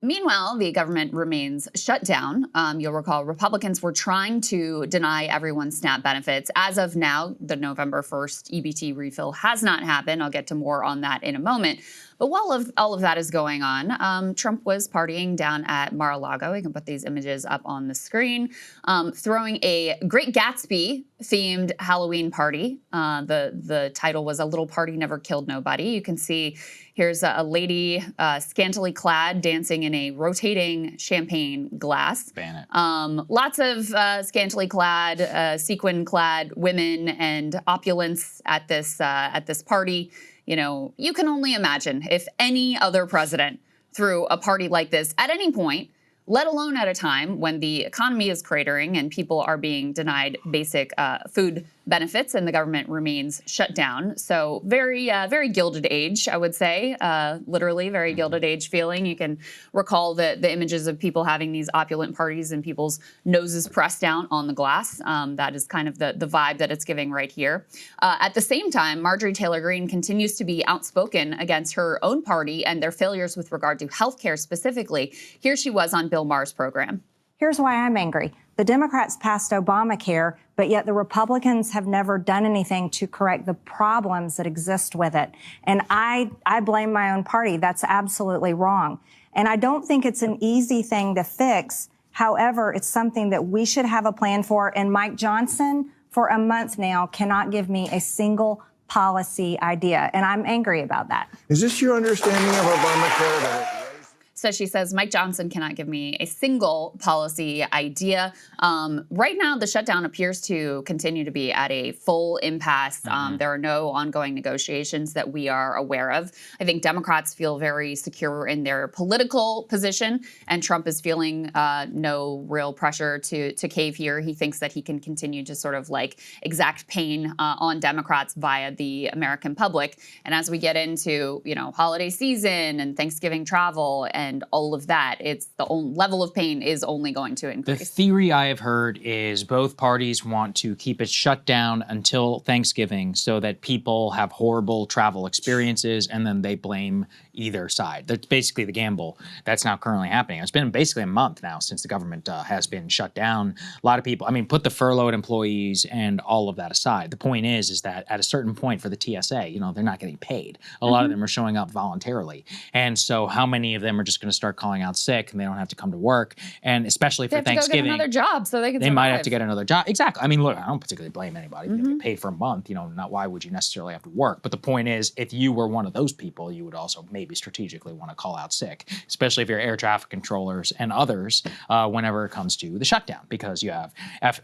Meanwhile, the government remains shut down. You'll recall Republicans were trying to deny everyone SNAP benefits. As of now, the November 1st EBT refill has not happened. I'll get to more on that in a moment. But while all of that is going on, Trump was partying down at Mar-a-Lago. We can put these images up on the screen, throwing a Great Gatsby-themed Halloween party. The title was "A Little Party Never Killed Nobody." You can see here's a lady scantily clad dancing in a rotating champagne glass. Ban it. Lots of scantily clad, sequin-clad women and opulence at this party. You know, you can only imagine if any other president threw a party like this at any point, let alone at a time when the economy is cratering and people are being denied basic food benefits and the government remains shut down. So very Gilded Age, I would say, literally very Gilded Age feeling. You can recall the images of people having these opulent parties and people's noses pressed down on the glass. That is kind of the vibe that it's giving right here. At the same time, Marjorie Taylor Greene continues to be outspoken against her own party and their failures with regard to healthcare specifically. Here she was on Bill Maher's program. Here's why I'm angry. The Democrats passed Obamacare, but yet the Republicans have never done anything to correct the problems that exist with it. And I blame my own party. That's absolutely wrong. And I don't think it's an easy thing to fix. However, it's something that we should have a plan for. And Mike Johnson, for a month now, cannot give me a single policy idea. And I'm angry about that. Is this your understanding of Obamacare? So she says, Mike Johnson cannot give me a single policy idea. Right now, the shutdown appears to continue to be at a full impasse. There are no ongoing negotiations that we are aware of. I think Democrats feel very secure in their political position, and Trump is feeling no real pressure to cave here. He thinks that he can continue to sort of like exact pain on Democrats via the American public. And as we get into, you know, holiday season and Thanksgiving travel and all of that, it's the level of pain is only going to increase. The theory I have heard is both parties want to keep it shut down until Thanksgiving so that people have horrible travel experiences and then they blame either side. That's basically the gamble that's now currently happening. It's been basically a month now since the government has been shut down. A lot of people, I mean, put the furloughed employees and all of that aside. The point is that at a certain point for the TSA, you know, they're not getting paid. A lot of them are showing up voluntarily. And so how many of them are just going to start calling out sick and they don't have to come to work? And especially for Thanksgiving, they have to go get another job so they can survive. Might have to get another job. Exactly. I mean, look, I don't particularly blame anybody. If you get paid for a month, you know, not why would you necessarily have to work? But the point is, if you were one of those people, you would also maybe strategically want to call out sick, especially if you're air traffic controllers and others whenever it comes to the shutdown, because you have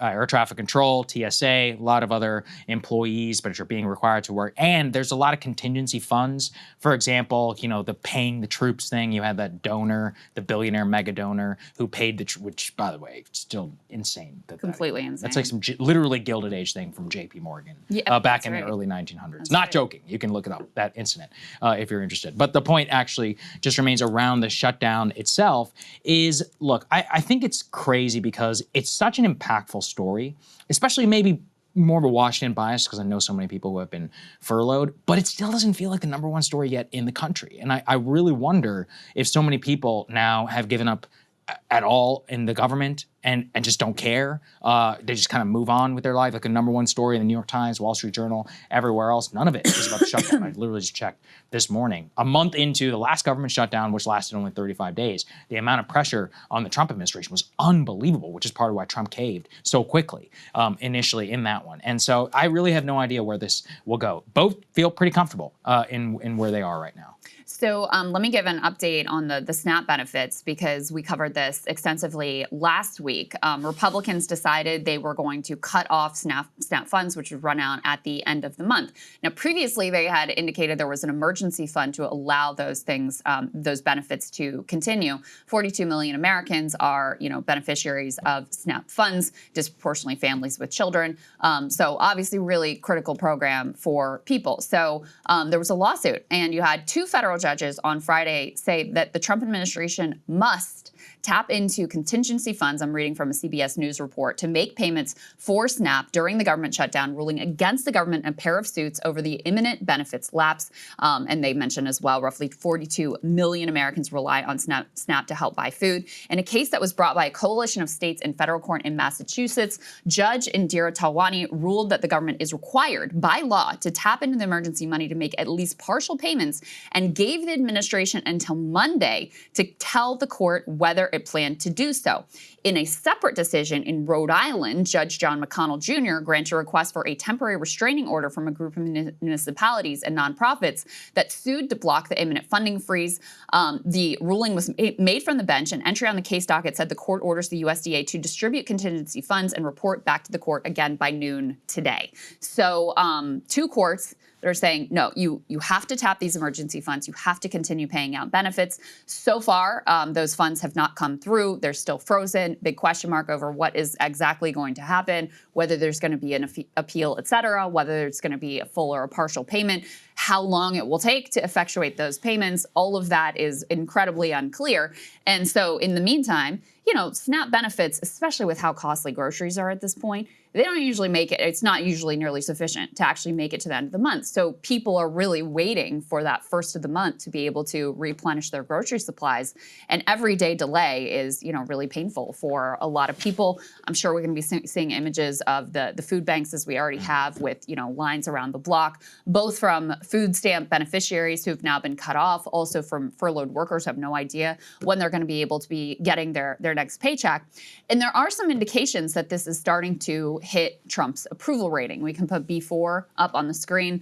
air traffic control, TSA, a lot of other employees, but you're being required to work. And there's a lot of contingency funds. For example, you know, the paying the troops thing, you had that donor, the billionaire mega donor who paid which, by the way, still insane. Completely insane. That's like some literally Gilded Age thing from J.P. Morgan back in the early 1900s. That's Not joking. You can look it up, that incident, if you're interested. But the point actually just remains around the shutdown itself is, look, I think it's crazy because it's such an impactful story, especially maybe more of a Washington bias because I know so many people who have been furloughed, but it still doesn't feel like the #1 story yet in the country. And I really wonder if so many people now have given up at all in the government and just don't care. They just kind of move on with their life, like a #1 story in the New York Times, Wall Street Journal, everywhere else. None of it is about the shutdown. I literally just checked this morning. A month into the last government shutdown, which lasted only 35 days, the amount of pressure on the Trump administration was unbelievable, which is part of why Trump caved so quickly initially in that one. And so I really have no idea where this will go. Both feel pretty comfortable in where they are right now. So let me give an update on the SNAP benefits because we covered this extensively last week. Republicans decided they were going to cut off SNAP funds, which would run out at the end of the month. Now, previously, they had indicated there was an emergency fund to allow those things, those benefits to continue. 42 million Americans are, you know, beneficiaries of SNAP funds, disproportionately families with children. So obviously, really critical program for people. So there was a lawsuit, and you had two federal judges on Friday say that the Trump administration must tap into contingency funds. I'm reading from a CBS News report, to make payments for SNAP during the government shutdown, ruling against the government in a pair of suits over the imminent benefits lapse. And they mentioned as well, roughly 42 million Americans rely on SNAP to help buy food. In a case that was brought by a coalition of states in federal court in Massachusetts, Judge Indira Talwani ruled that the government is required by law to tap into the emergency money to make at least partial payments, and gave the administration until Monday to tell the court whether it planned to do so. In a separate decision in Rhode Island, Judge John McConnell Jr. granted a request for a temporary restraining order from a group of municipalities and nonprofits that sued to block the imminent funding freeze. The ruling was made from the bench. An entry on the case docket said the court orders the USDA to distribute contingency funds and report back to the court again by noon today. So 2 courts that are saying, no, you have to tap these emergency funds. You have to continue paying out benefits. So far, those funds have not come through. They're still frozen. Big question mark over what is exactly going to happen, whether there's going to be an appeal, et cetera, whether there's going to be a full or a partial payment, how long it will take to effectuate those payments. All of that is incredibly unclear. And so in the meantime, you know, SNAP benefits, especially with how costly groceries are at this point, they don't usually make it. It's not usually nearly sufficient to actually make it to the end of the month. So people are really waiting for that first of the month to be able to replenish their grocery supplies. And every day delay is, you know, really painful for a lot of people. I'm sure we're going to be seeing images of the food banks, as we already have, with, you know, lines around the block, both from food stamp beneficiaries who've now been cut off, also from furloughed workers who have no idea when they're going to be able to be getting their next paycheck. And there are some indications that this is starting to hit Trump's approval rating. We can put B4 up on the screen.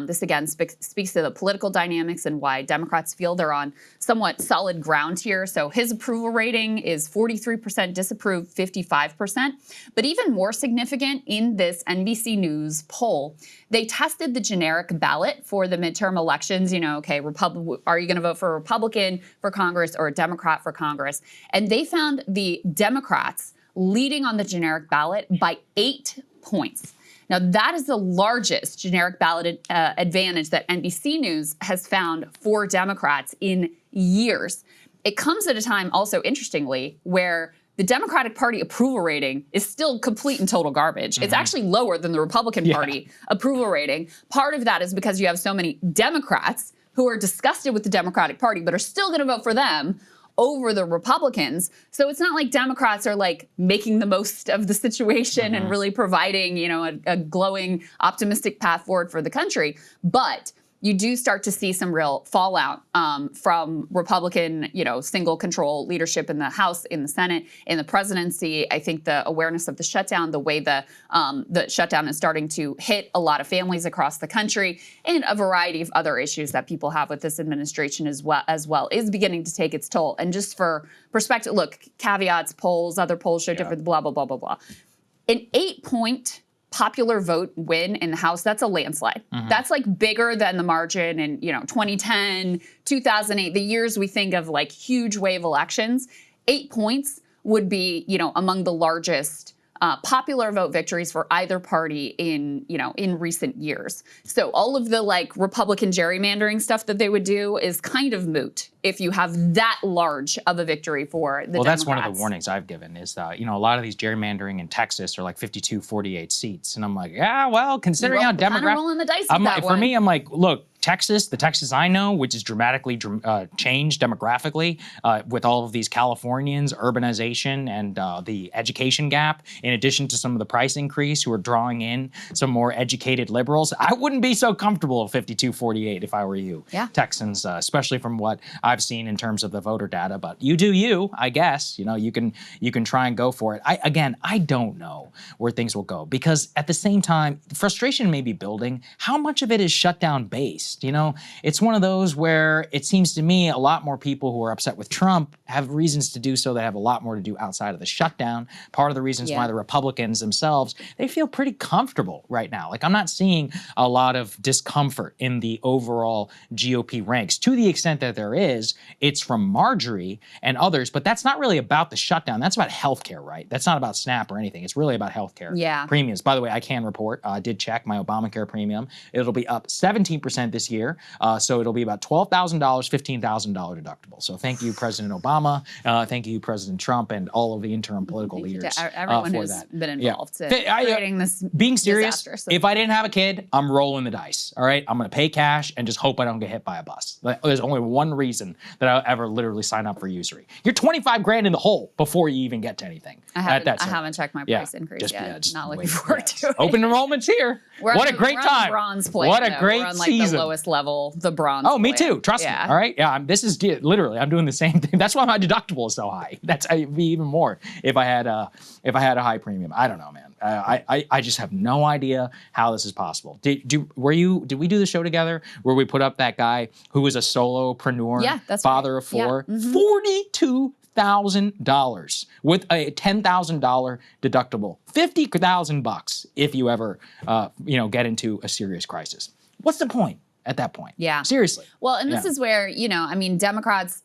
This again speaks to the political dynamics and why Democrats feel they're on somewhat solid ground here. So his approval rating is 43%, disapprove 55%. But even more significant in this NBC News poll, they tested the generic ballot for the midterm elections. You know, okay, are you going to vote for a Republican for Congress or a Democrat for Congress? And they found the Democrats leading on the generic ballot by 8 points. Now, that is the largest generic ballot advantage that NBC News has found for Democrats in years. It comes at a time, also interestingly, where the Democratic Party approval rating is still complete and total garbage. It's actually lower than the Republican Party approval rating. Part of that is because you have so many Democrats who are disgusted with the Democratic Party but are still going to vote for them over the Republicans. So it's not like Democrats are like making the most of the situation and really providing, you know, a glowing, optimistic path forward for the country. But you do start to see some real fallout from Republican, you know, single control leadership in the House, in the Senate, in the presidency. I think the awareness of the shutdown, the way the shutdown is starting to hit a lot of families across the country, and a variety of other issues that people have with this administration as well is beginning to take its toll. And just for perspective, look, caveats, polls, other polls show different, blah, blah, blah, blah, blah. An 8-point popular vote win in the House, that's a landslide. That's like bigger than the margin in, you know, 2010, 2008, the years we think of like huge wave elections. 8 points would be, you know, among the largest popular vote victories for either party in, you know, in recent years. So all of the like Republican gerrymandering stuff that they would do is kind of moot if you have that large of a victory for the Democrats. Well, that's one of the warnings I've given is, you know, a lot of these gerrymandering in Texas are like 52, 48 seats. And I'm like, yeah, well, considering how Democrats... rolling the dice with that one. For me, I'm like, look, Texas, the Texas I know, which is dramatically changed demographically with all of these Californians, urbanization, and the education gap, in addition to some of the price increase who are drawing in some more educated liberals. I wouldn't be so comfortable at 52-48 if I were you. Yeah. Texans, especially from what I've seen in terms of the voter data. But you do you, I guess. You know, you can try and go for it. I don't know where things will go, because at the same time, frustration may be building. How much of it is shutdown based? You know, it's one of those where it seems to me a lot more people who are upset with Trump have reasons to do so that have a lot more to do outside of the shutdown. Part of the reasons why the Republicans themselves, they feel pretty comfortable right now. Like, I'm not seeing a lot of discomfort in the overall GOP ranks. To the extent that there is, it's from Marjorie and others, but that's not really about the shutdown. That's about healthcare, right? That's not about SNAP or anything. It's really about healthcare premiums. By the way, I can report, did check my Obamacare premium. It'll be up 17% this this year. So it'll be about $12,000, $15,000 deductible. So thank you, President Obama. Thank you, President Trump, and all of the interim political leaders everyone for who's that. been involved in creating this being serious, disaster. if I didn't have a kid, I'm rolling the dice, all right? I'm going to pay cash and just hope I don't get hit by a bus. There's only one reason that I'll ever literally sign up for usury. You're 25 grand in the hole before you even get to anything. I haven't checked my price increase yet. Not looking forward to it. Open enrollment's here. What a great time. Bronze plan, what a great we're on, like, season. the lowest level, the bronze. Oh, me plan. too. Trust me. All right. Yeah. This is literally. I'm doing the same thing. That's why my deductible is so high. It'd be even more if I had a high premium. I don't know, man. I just have no idea how this is possible. Did we do the show together where we put up that guy who was a solopreneur, father of four, $42,000 with a $10,000 deductible, $50,000 if you ever get into a serious crisis. What's the point at that point? Yeah. Seriously. Well, and this is where, Democrats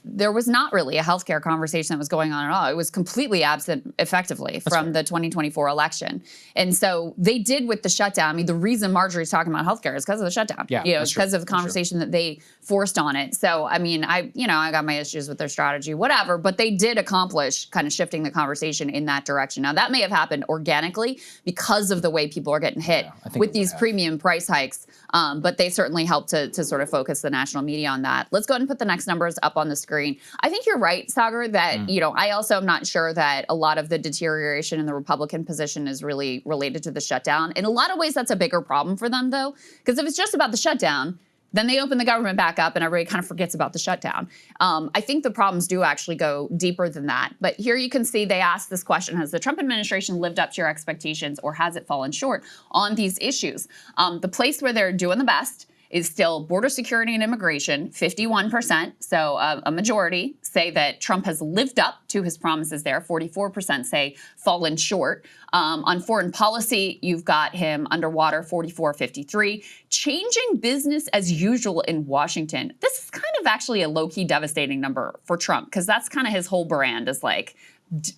there was not really a healthcare conversation that was going on at all. It was completely absent effectively from the 2024 election. And so they did with the shutdown. I mean, the reason Marjorie's talking about healthcare is because of the shutdown. Yeah, it's because of the conversation that they forced on it. So, I mean, I got my issues with their strategy, whatever, but they did accomplish kind of shifting the conversation in that direction. Now, that may have happened organically because of the way people are getting hit with these premium price hikes. But they certainly helped to sort of focus the national media on that. Let's go ahead and put the next numbers up on the screen. I think you're right, Saagar, that, I also am not sure that a lot of the deterioration in the Republican position is really related to the shutdown. In a lot of ways, that's a bigger problem for them, though, because if it's just about the shutdown, then they open the government back up and everybody kind of forgets about the shutdown. I think the problems do actually go deeper than that. But here you can see they asked this question: has the Trump administration lived up to your expectations, or has it fallen short on these issues? The place where they're doing the best is still border security and immigration, 51%. So a majority say that Trump has lived up to his promises there. 44% say fallen short. On foreign policy, you've got him underwater, 44-53. Changing business as usual in Washington. This is kind of actually a low-key devastating number for Trump, because that's kind of his whole brand, is like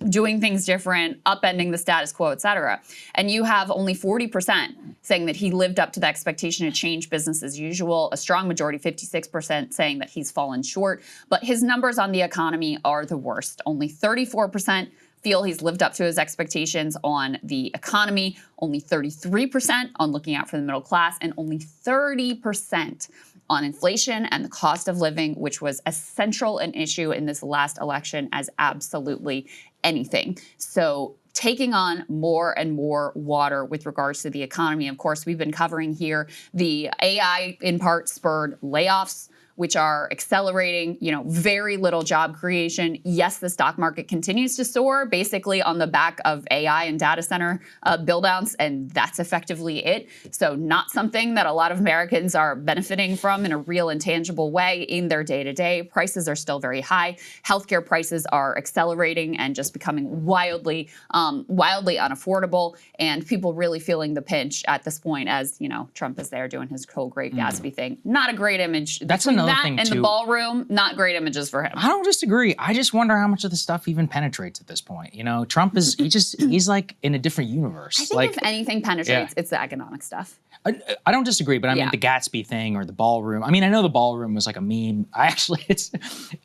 doing things different, upending the status quo, et cetera. And you have only 40% saying that he lived up to the expectation to change business as usual. A strong majority, 56%, saying that he's fallen short. But his numbers on the economy are the worst. Only 34% feel he's lived up to his expectations on the economy, only 33% on looking out for the middle class, and only 30% on inflation and the cost of living, which was as central an issue in this last election as absolutely anything. So taking on more and more water with regards to the economy. Of course, we've been covering here the AI in part spurred layoffs, which are accelerating, very little job creation. Yes, the stock market continues to soar, basically on the back of AI and data center build-outs, and that's effectively it. So not something that a lot of Americans are benefiting from in a real and tangible way in their day-to-day. Prices are still very high. Healthcare prices are accelerating and just becoming wildly unaffordable, and people really feeling the pinch at this point as, Trump is there doing his whole Great Gatsby thing. Not a great image. That's another that thing and too. The ballroom, not great images for him. I don't disagree. I just wonder how much of the stuff even penetrates at this point. Trump is he's like in a different universe. I think if anything penetrates, it's the economic stuff. I don't disagree, but I mean the Gatsby thing or the ballroom. I mean, I know the ballroom was like a meme. It's,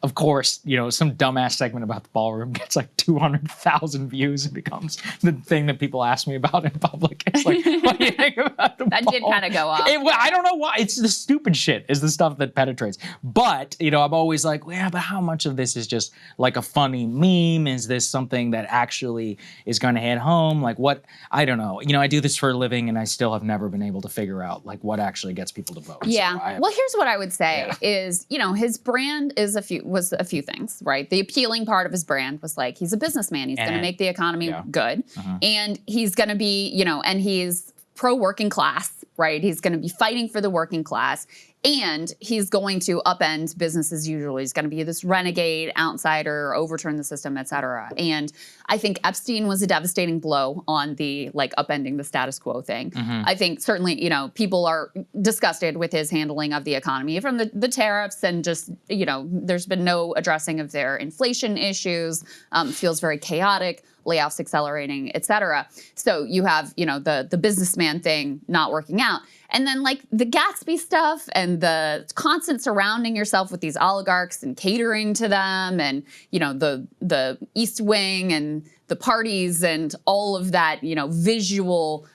of course, some dumbass segment about the ballroom gets like 200,000 views and becomes the thing that people ask me about in public. It's like, what do you think about the That did kind of go up. I don't know why. It's the stupid shit is the stuff that penetrates. But, I'm always like, well, yeah, but how much of this is just like a funny meme? Is this something that actually is going to hit home? Like what? I don't know. I do this for a living and I still have never been able to figure out like what actually gets people to vote. Yeah. So well, here's what I would say is, his brand was a few things, right? The appealing part of his brand was like, he's a businessman. He's going to make the economy good. And he's going to be, and he's pro-working class, right? He's going to be fighting for the working class. And he's going to upend business as usual. He's going to be this renegade, outsider, overturn the system, et cetera. And I think Epstein was a devastating blow on the upending the status quo thing. I think certainly, people are disgusted with his handling of the economy from the tariffs and just, there's been no addressing of their inflation issues. Feels very chaotic. layoffs accelerating, et cetera. So you have, the businessman thing not working out. And then like the Gatsby stuff and the constant surrounding yourself with these oligarchs and catering to them and, the East Wing and the parties and all of that, visual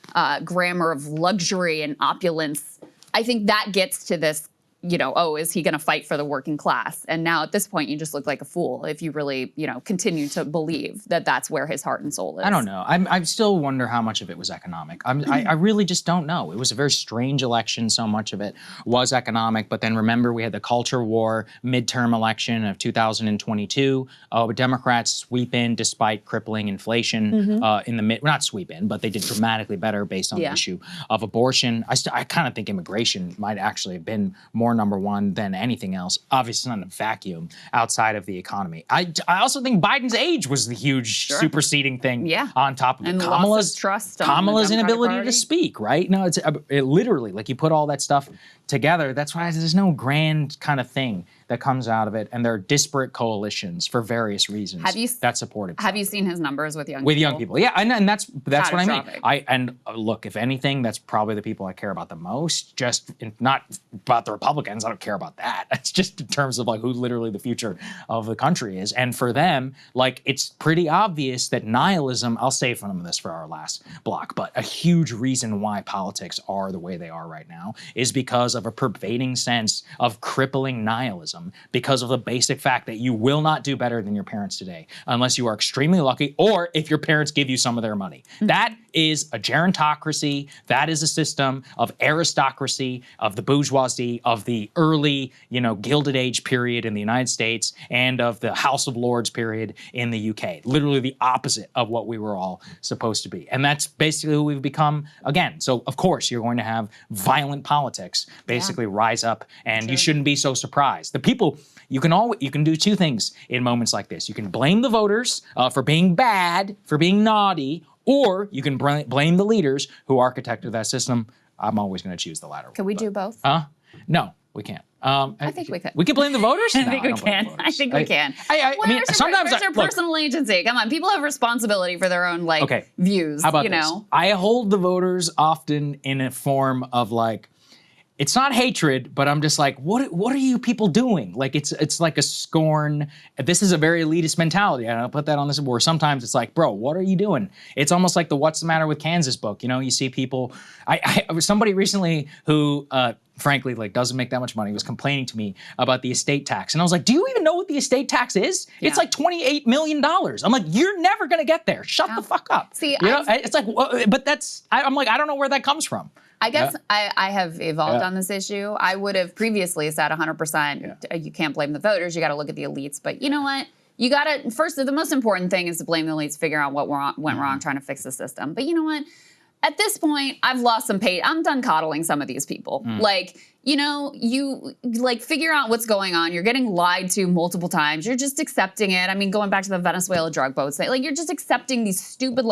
grammar of luxury and opulence. I think that gets to this, is he going to fight for the working class? And now at this point, you just look like a fool if you really, continue to believe that that's where his heart and soul is. I don't know. I still wonder how much of it was economic. I really just don't know. It was a very strange election. So much of it was economic. But then remember, we had the culture war midterm election of 2022. Democrats sweep in despite crippling inflation in the not sweep in, but they did dramatically better based on the issue of abortion. I kind of think immigration might actually have been more number one than anything else. Obviously not in a vacuum outside of the economy. I also think Biden's age was the huge superseding thing on top of it. And Kamala's trust on Kamala's the Democratic inability Party. To speak, right? No, it literally, like you put all that stuff together, that's why there's no grand kind of thing that comes out of it, and there are disparate coalitions for various reasons that support it. Have you seen his numbers with young people? With young people, yeah, and that's what I mean. Catastrophic. Look, if anything, that's probably the people I care about the most. Not about the Republicans. I don't care about that. It's just in terms of like who literally the future of the country is, and for them, like it's pretty obvious that nihilism. I'll save some of this for our last block, but a huge reason why politics are the way they are right now is because of a pervading sense of crippling nihilism. Because of the basic fact that you will not do better than your parents today unless you are extremely lucky or if your parents give you some of their money. That is a gerontocracy. That is a system of aristocracy, of the bourgeoisie, of the early, Gilded Age period in the United States and of the House of Lords period in the UK. Literally the opposite of what we were all supposed to be. And that's basically who we've become again. So of course you're going to have violent politics basically rise up, and you shouldn't be so surprised. The people, you can do two things in moments like this. You can blame the voters for being bad, for being naughty, or you can blame the leaders who architected that system. I'm always going to choose the latter. Can we do both? No, we can't. I think we could. We can blame the voters? I think we can. I think we can. I mean, sometimes where's your personal agency? Come on, people have responsibility for their own views. How about this? I hold the voters often in a form of like, it's not hatred, but I'm just like, what are you people doing? Like it's like a scorn. This is a very elitist mentality. And I'll put that on this board. Sometimes it's like, bro, what are you doing? It's almost like the What's the Matter with Kansas book. You see people, I was somebody recently who frankly, like doesn't make that much money, was complaining to me about the estate tax. And I was like, do you even know what the estate tax is? Yeah. It's like $28 million. I'm like, you're never going to get there. Shut the fuck up. See, it's like, but I'm like, I don't know where that comes from. I guess I have evolved on this issue. I would have previously said 100%, you can't blame the voters, you got to look at the elites. But you know what? You got to, first, the most important thing is to blame the elites, figure out what went wrong, trying to fix the system. But you know what? At this point, I've lost some patience. I'm done coddling some of these people. Like, you figure out what's going on. You're getting lied to multiple times. You're just accepting it. I mean, going back to the Venezuela drug boats, you're just accepting these stupid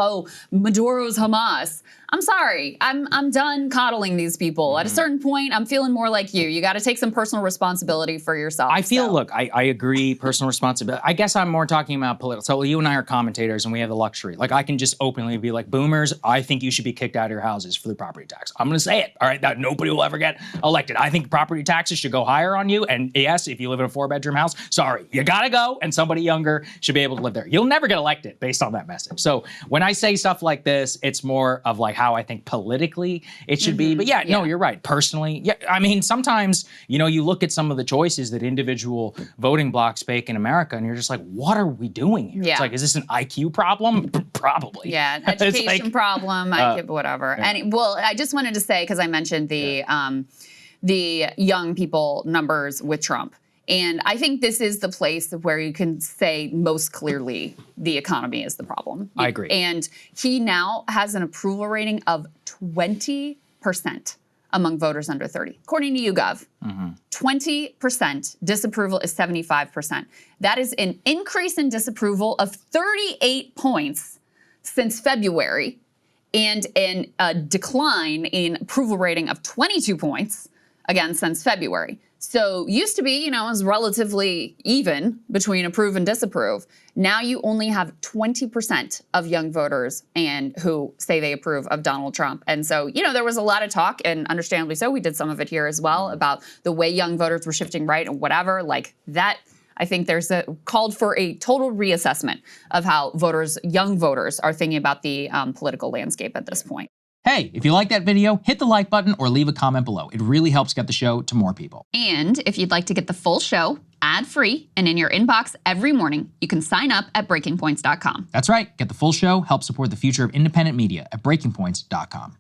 Maduro's Hamas. I'm sorry. I'm done coddling these people. At a certain point, I'm feeling more like you. You got to take some personal responsibility for yourself. I feel, look, I agree, personal responsibility. I guess I'm more talking about political. So you and I are commentators, and we have the luxury. Like, I can just openly be like, boomers, I think you should be kicked out of your houses for the property tax. I'm going to say it. All right, that nobody will ever get elected. I think property taxes should go higher on you. And yes, if you live in a 4-bedroom house, sorry, you got to go, and somebody younger should be able to live there. You'll never get elected based on that message. So when I say stuff like this, it's more of like how I think politically it should be. But no, you're right. Personally, I mean, sometimes, you look at some of the choices that individual voting blocks make in America, and you're just like, what are we doing here? It's like, is this an IQ problem? Probably. Yeah, education problem, whatever. Yeah. And I just wanted to say, because I mentioned the young people numbers with Trump. And I think this is the place where you can say most clearly the economy is the problem. I agree. And he now has an approval rating of 20% among voters under 30. According to YouGov, 20%. Disapproval is 75%. That is an increase in disapproval of 38 points since February, and a decline in approval rating of 22 points, again, since February. So used to be, it was relatively even between approve and disapprove. Now you only have 20% of young voters and who say they approve of Donald Trump. And so, there was a lot of talk, and understandably so, we did some of it here as well, about the way young voters were shifting right and whatever, like that. I think there's called for a total reassessment of how young voters are thinking about the political landscape at this point. Hey, if you like that video, hit the like button or leave a comment below. It really helps get the show to more people. And if you'd like to get the full show ad-free and in your inbox every morning, you can sign up at breakingpoints.com. That's right. Get the full show, help support the future of independent media at breakingpoints.com.